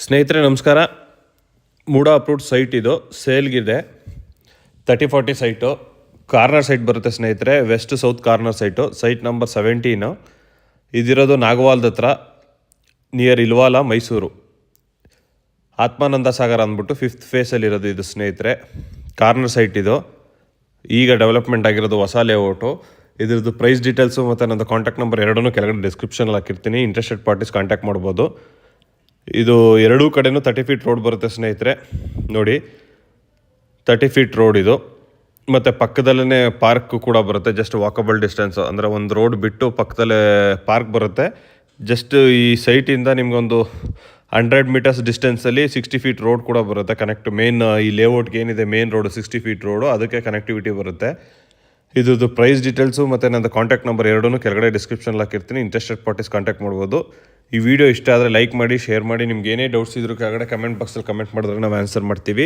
ಸ್ನೇಹಿತರೆ ನಮಸ್ಕಾರ. ಮೂಡ approved site ಇದು ಸೇಲ್ಗಿದೆ. 30-40 ಸೈಟು, ಕಾರ್ನರ್ ಸೈಟ್ ಬರುತ್ತೆ ಸ್ನೇಹಿತರೆ. West south corner site number 17. ಇದಿರೋದು ನಾಗವಾಲ್ದ ಹತ್ರ, ನಿಯರ್ ಇಲ್ವಾಲ, ಮೈಸೂರು. ಆತ್ಮಾನಂದ ಸಾಗರ ಅಂದ್ಬಿಟ್ಟು 5th ಫೇಸಲ್ಲಿರೋದು ಇದು ಸ್ನೇಹಿತರೆ. ಕಾರ್ನರ್ ಸೈಟ್ ಇದು, ಈಗ ಡೆವಲಪ್ಮೆಂಟ್ ಆಗಿರೋದು, ಹೊಸ ಲೇಔಟು. ಇದ್ರದ್ದು ಪ್ರೈಸ್ ಡೀಟೇಲ್ಸು ಮತ್ತು ನನ್ನದು ಕಾಂಟ್ಯಾಕ್ಟ್ ನಂಬರ್ ಎರಡೂ ಕೆಳಗಡೆ ಡಿಸ್ಕ್ರಿಪ್ಷನಲ್ಲಿ ಹಾಕಿರ್ತೀನಿ. ಇಂಟ್ರೆಸ್ಟೆಡ್ ಪಾರ್ಟೀಸ್ ಕಾಂಟ್ಯಾಕ್ಟ್ ಮಾಡ್ಬೋದು. ಇದು ಎರಡೂ ಕಡೆಯೂ 30 ಫೀಟ್ ರೋಡ್ ಬರುತ್ತೆ ಸ್ನೇಹಿತರೆ. ನೋಡಿ, 30 ಫೀಟ್ ರೋಡ್ ಇದು. ಮತ್ತು ಪಕ್ಕದಲ್ಲೇ ಪಾರ್ಕ್ ಕೂಡ ಬರುತ್ತೆ. ಜಸ್ಟ್ ವಾಕಬಲ್ ಡಿಸ್ಟೆನ್ಸು, ಅಂದರೆ ಒಂದು ರೋಡ್ ಬಿಟ್ಟು ಪಕ್ಕದಲ್ಲೇ ಪಾರ್ಕ್ ಬರುತ್ತೆ. ಜಸ್ಟ್ ಈ ಸೈಟಿಂದ ನಿಮಗೊಂದು 100 ಮೀಟರ್ಸ್ ಡಿಸ್ಟೆನ್ಸಲ್ಲಿ 60 ಫೀಟ್ ರೋಡ್ ಕೂಡ ಬರುತ್ತೆ. ಮೇನ್ ಈ ಲೇಔಟ್ಗೆ ಏನಿದೆ ಮೇನ್ ರೋಡು 60 ಫೀಟ್ ರೋಡು, ಅದಕ್ಕೆ ಕನೆಕ್ಟಿವಿಟಿ ಬರುತ್ತೆ. ಇದ್ರದ್ದು ಪ್ರೈಸ್ ಡೀಟೇಲ್ಸು ಮತ್ತು ನನ್ನ ಕಾಂಟ್ಯಾಕ್ಟ್ ನಂಬರ್ ಎರಡೂ ಕೆಳಗಡೆ ಡಿಸ್ಕ್ರಿಪ್ಷನ್ಲ್ಲಿ ಹಾಕಿರ್ತೀನಿ. ಇಂಟ್ರೆಸ್ಟೆಡ್ ಪಾರ್ಟೀಸ್ ಕಾಂಟ್ಯಾಕ್ಟ್ ಮಾಡ್ಬೋದು. ಈ ವಿಡಿಯೋ ಇಷ್ಟ ಆದರೆ ಲೈಕ್ ಮಾಡಿ, ಶೇರ್ ಮಾಡಿ. ನಿಮ್ಗೆ ಏನೇ ಡೌಟ್ಸ್ ಇದ್ರೂ ಕೆಳಗಡೆ ಕಮೆಂಟ್ ಬಾಕ್ಸಲ್ಲಿ ಕಮೆಂಟ್ ಮಾಡಿದ್ರೆ ನಾವು ಆನ್ಸರ್ ಮಾಡ್ತೀವಿ.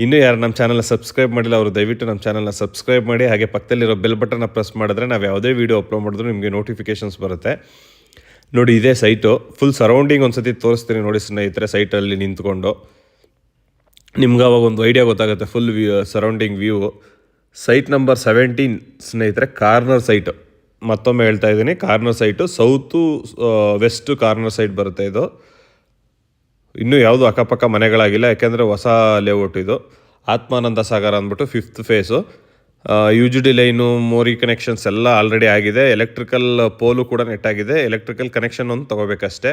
ಇನ್ನೂ ಯಾರು ನಮ್ಮ ಚಾನಲ್ನ ಸಬ್ಸ್ಕ್ರೈಬ್ ಮಾಡಿಲ್ಲ ಅವರು ದಯವಿಟ್ಟು ನಮ್ಮ ಚಾನಲ್ನ ಸಬ್ಸ್ಕ್ರೈಬ್ ಮಾಡಿ. ಹಾಗೆ ಪಕ್ಕದಲ್ಲಿರೋ ಬೆಲ್ ಬಟನ್ನ ಪ್ರೆಸ್ ಮಾಡಿದ್ರೆ ನಾವು ಯಾವುದೇ ವೀಡಿಯೋ ಅಪ್ಲೋಡ್ ಮಾಡಿದ್ರು ನಿಮಗೆ ನೋಟಿಫಿಕೇಷನ್ಸ್ ಬರುತ್ತೆ. ನೋಡಿ, ಇದೇ ಸೈಟು. ಫುಲ್ ಸರೌಂಡಿಂಗ್ ಒಂದು ಸತಿ ತೋರಿಸ್ತೀನಿ ನೋಡಿ ಸ್ನೇಹಿತರೆ. ಸೈಟಲ್ಲಿ ನಿಂತ್ಕೊಂಡು ನಿಮ್ಗೆ ಅವಾಗ ಒಂದು ಐಡಿಯಾ ಗೊತ್ತಾಗುತ್ತೆ, full surrounding view. Site number 17 ಸ್ನೇಹಿತರೆ, ಕಾರ್ನರ್ ಸೈಟು. ಮತ್ತೊಮ್ಮೆ ಹೇಳ್ತಾ ಇದ್ದೀನಿ, corner site, west corner site ಬರುತ್ತೆ ಇದು. ಇನ್ನೂ ಯಾವುದು ಅಕ್ಕಪಕ್ಕ ಮನೆಗಳಾಗಿಲ್ಲ, ಯಾಕೆಂದರೆ ಹೊಸ ಲೇಔಟ್ ಇದು. ಆತ್ಮಾನಂದ ಸಾಗರ ಅಂದ್ಬಿಟ್ಟು 5th ಫೇಸು. UGD ಲೈನು, ಮೋರಿ ಕನೆಕ್ಷನ್ಸ್ ಎಲ್ಲ ಆಲ್ರೆಡಿ ಆಗಿದೆ. ಎಲೆಕ್ಟ್ರಿಕಲ್ ಪೋಲು ಕೂಡ ನೆಟ್ಟಾಗಿದೆ. ಎಲೆಕ್ಟ್ರಿಕಲ್ ಕನೆಕ್ಷನ್ ಒಂದು ತೊಗೋಬೇಕಷ್ಟೇ.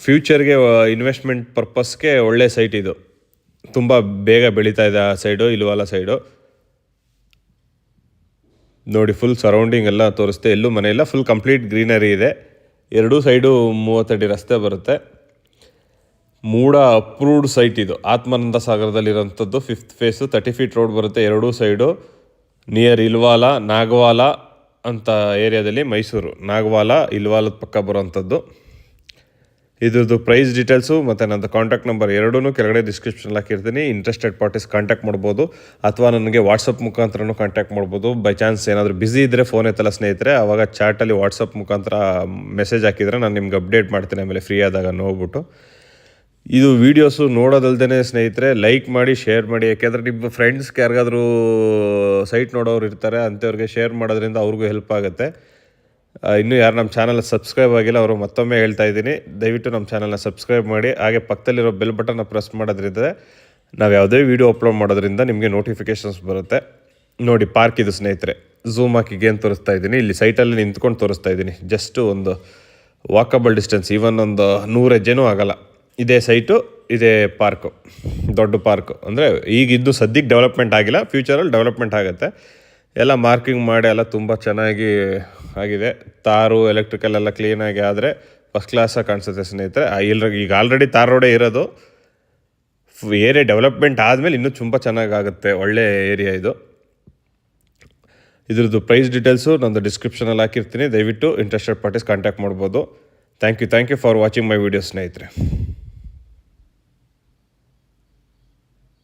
ಫ್ಯೂಚರ್ಗೆ ಇನ್ವೆಸ್ಟ್ಮೆಂಟ್ ಪರ್ಪಸ್ಗೆ ಒಳ್ಳೆ ಸೈಟ್ ಇದು. ತುಂಬ ಬೇಗ ಬೆಳೀತಾ ಇದೆ ಆ ಸೈಡು, ಇಲ್ವಾಲ ಸೈಡು. ನೋಡಿ, ಫುಲ್ ಸರೌಂಡಿಂಗ್ ಎಲ್ಲ ತೋರಿಸ್ತೆ. ಎಲ್ಲೂ ಮನೆಯಲ್ಲ, ಫುಲ್ ಕಂಪ್ಲೀಟ್ ಗ್ರೀನರಿ ಇದೆ. ಎರಡೂ ಸೈಡು 30 ಅಡಿ ರಸ್ತೆ ಬರುತ್ತೆ. ಮೂಡ ಅಪ್ರೂವ್ಡ್ ಸೈಟ್ ಇದು. ಆತ್ಮಾನಂದ ಸಾಗರದಲ್ಲಿರೋಂಥದ್ದು 5th ಫೇಸು. 30 ಫೀಟ್ ರೋಡ್ ಬರುತ್ತೆ ಎರಡೂ ಸೈಡು. ನಿಯರ್ ಇಲ್ವಾಲ, ನಾಗವಾಲ ಅಂತ ಏರಿಯಾದಲ್ಲಿ, ಮೈಸೂರು. ನಾಗವಾಲ, ಇಲ್ವಾಲದ ಪಕ್ಕ ಬರೋವಂಥದ್ದು. ಇದ್ರದ್ದು ಪ್ರೈಸ್ ಡೀಟೇಲ್ಸು ಮತ್ತು ನನ್ನ ಕಾಂಟ್ಯಾಕ್ಟ್ ನಂಬರ್ ಎರಡೂ ಕೆಳಗಡೆ ಡಿಸ್ಕ್ರಿಪ್ಷನಲ್ಲಿ ಹಾಕಿರ್ತೀನಿ. ಇಂಟ್ರೆಸ್ಟೆಡ್ ಪಾರ್ಟೀಸ್ ಕಾಂಟ್ಯಾಕ್ಟ್ ಮಾಡ್ಬೋದು, ಅಥವಾ ನನಗೆ ವಾಟ್ಸಪ್ ಮುಖಾಂತರನೂ ಕಾಂಟ್ಯಾಕ್ಟ್ ಮಾಡ್ಬೋದು. ಬೈ ಚಾನ್ಸ್ ಏನಾದರೂ ಬ್ಯುಸಿ ಇದ್ದರೆ ಫೋನ್ ಎತ್ತಲ್ಲ ಸ್ನೇಹಿತರೆ, ಆವಾಗ ಚಾಟಲ್ಲಿ ವಾಟ್ಸಪ್ ಮುಖಾಂತರ ಮೆಸೇಜ್ ಹಾಕಿದರೆ ನಾನು ನಿಮ್ಗೆ ಅಪ್ಡೇಟ್ ಮಾಡ್ತೀನಿ ಆಮೇಲೆ ಫ್ರೀ ಆದಾಗ ನೋಡ್ಬಿಟ್ಟು. ಇದು ವೀಡಿಯೋಸು ನೋಡೋದಲ್ದೇ ಸ್ನೇಹಿತರೆ, ಲೈಕ್ ಮಾಡಿ, ಶೇರ್ ಮಾಡಿ. ಯಾಕೆಂದರೆ ನಿಮ್ಮ ಫ್ರೆಂಡ್ಸ್ಗೆ ಯಾರಿಗಾದರೂ ಸೈಟ್ ನೋಡೋರು ಇರ್ತಾರೆ, ಅಂಥವ್ರಿಗೆ ಶೇರ್ ಮಾಡೋದ್ರಿಂದ ಅವ್ರಿಗೂ ಹೆಲ್ಪ್ ಆಗುತ್ತೆ. ಇನ್ನೂ ಯಾರು ನಮ್ಮ ಚಾನಲ್ನ ಸಬ್ಸ್ಕ್ರೈಬ್ ಆಗಿಲ್ಲ ಅವರು ಮತ್ತೊಮ್ಮೆ ಹೇಳ್ತಾ ಇದ್ದೀನಿ, ದಯವಿಟ್ಟು ನಮ್ಮ ಚಾನಲ್ನ ಸಬ್ಸ್ಕ್ರೈಬ್ ಮಾಡಿ. ಹಾಗೆ ಪಕ್ಕದಲ್ಲಿರೋ ಬೆಲ್ ಬಟನ್ನ ಪ್ರೆಸ್ ಮಾಡೋದ್ರಿಂದ ನಾವು ಯಾವುದೇ ವೀಡಿಯೋ ಅಪ್ಲೋಡ್ ಮಾಡೋದ್ರಿಂದ ನಿಮಗೆ ನೋಟಿಫಿಕೇಷನ್ಸ್ ಬರುತ್ತೆ. ನೋಡಿ, ಪಾರ್ಕ್ ಇದು ಸ್ನೇಹಿತರೆ. ಝೂಮ್ ಹಾಕಿ ಏನು ತೋರಿಸ್ತಾ ಇದ್ದೀನಿ, ಇಲ್ಲಿ ಸೈಟಲ್ಲಿ ನಿಂತ್ಕೊಂಡು ತೋರಿಸ್ತಾ ಇದ್ದೀನಿ. ಜಸ್ಟು ಒಂದು ವಾಕಬಲ್ ಡಿಸ್ಟೆನ್ಸ್, ಈವನ್ ಒಂದು 100 ಹೆಜ್ಜೆನೂ ಆಗೋಲ್ಲ. ಇದೇ ಸೈಟು, ಇದೇ ಪಾರ್ಕು, ದೊಡ್ಡ ಪಾರ್ಕು. ಅಂದರೆ ಈಗಿದ್ದು ಸದ್ಯಕ್ಕೆ ಡೆವಲಪ್ಮೆಂಟ್ ಆಗಿಲ್ಲ, ಫ್ಯೂಚರಲ್ಲಿ ಡೆವಲಪ್ಮೆಂಟ್ ಆಗುತ್ತೆ. ಎಲ್ಲ ಮಾರ್ಕಿಂಗ್ ಮಾಡಿ ಎಲ್ಲ ತುಂಬ ಚೆನ್ನಾಗಿ ಆಗಿದೆ. ತಾರು, ಎಲೆಕ್ಟ್ರಿಕಲ್ ಎಲ್ಲ ಕ್ಲೀನಾಗಿ ಆದರೆ ಫಸ್ಟ್ ಕ್ಲಾಸಾಗಿ ಕಾಣಿಸುತ್ತೆ ಸ್ನೇಹಿತರೆ. ಈಗ ಆಲ್ರೆಡಿ ತಾರ್ ರೋಡೇ ಇರೋದು. ಏರಿಯಾ ಡೆವಲಪ್ಮೆಂಟ್ ಆದಮೇಲೆ ಇನ್ನೂ ತುಂಬ ಚೆನ್ನಾಗಾಗುತ್ತೆ. ಒಳ್ಳೆ ಏರಿಯಾ ಇದು. ಇದ್ರದ್ದು ಪ್ರೈಸ್ ಡೀಟೇಲ್ಸು ನಂದು ಡಿಸ್ಕ್ರಿಪ್ಷನಲ್ಲಿ ಹಾಕಿರ್ತೀನಿ. ದಯವಿಟ್ಟು ಇಂಟ್ರೆಸ್ಟೆಡ್ ಪಾರ್ಟೀಸ್ ಕಾಂಟ್ಯಾಕ್ಟ್ ಮಾಡ್ಬೋದು. Thank you for watching my video ಸ್ನೇಹಿತರೆ.